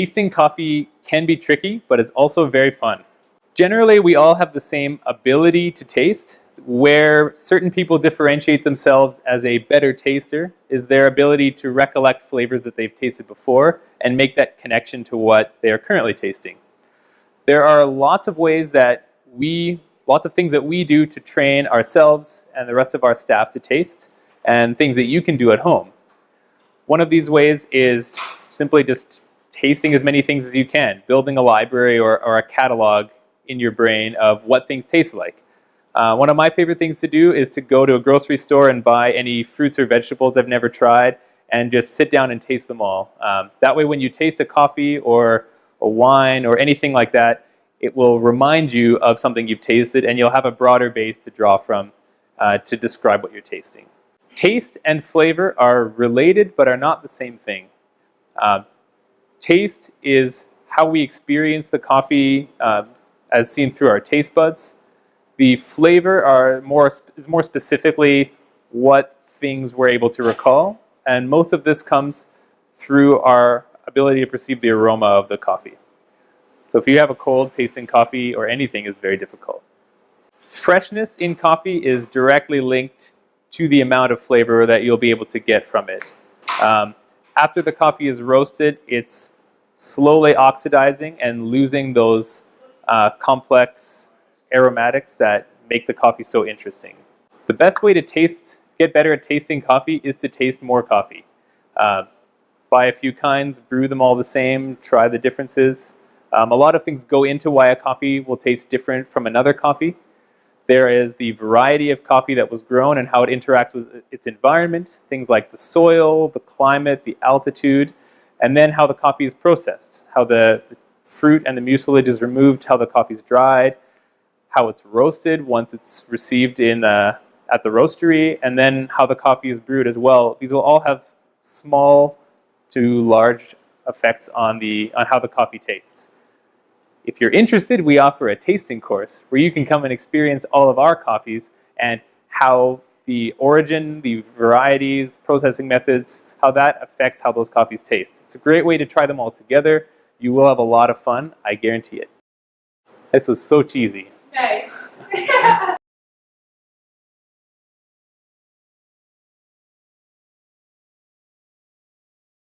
Tasting coffee can be tricky, but it's also very fun. Generally, we all have the same ability to taste. Where certain people differentiate themselves as a better taster is their ability to recollect flavors that they've tasted before and make that connection to what they are currently tasting. There are lots of things that we do to train ourselves and the rest of our staff to taste, and things that you can do at home. One of these ways is simply just tasting as many things as you can, building a library or a catalog in your brain of what things taste like. One of my favorite things to do is to go to a grocery store and buy any fruits or vegetables I've never tried and just sit down and taste them all. That way when you taste a coffee or a wine or anything like that, it will remind you of something you've tasted, and you'll have a broader base to draw from to describe what you're tasting. Taste and flavor are related but are not the same thing. Taste is how we experience the coffee as seen through our taste buds. The flavor is more specifically what things we're able to recall, and most of this comes through our ability to perceive the aroma of the coffee. So if you have a cold, tasting coffee or anything is very difficult. Freshness in coffee is directly linked to the amount of flavor that you'll be able to get from it. After the coffee is roasted, it's slowly oxidizing and losing those complex aromatics that make the coffee so interesting. The best way to get better at tasting coffee is to taste more coffee. Buy a few kinds, brew them all the same, try the differences. A lot of things go into why a coffee will taste different from another coffee. There is the variety of coffee that was grown and how it interacts with its environment, things like the soil, the climate, the altitude, and then how the coffee is processed, how the fruit and the mucilage is removed, how the coffee is dried, how it's roasted once it's received at the roastery, and then how the coffee is brewed as well. These will all have small to large effects on how the coffee tastes. If you're interested, we offer a tasting course where you can come and experience all of our coffees and how the origin, the varieties, processing methods, how that affects how those coffees taste. It's a great way to try them all together. You will have a lot of fun, I guarantee it. This was so cheesy. Nice.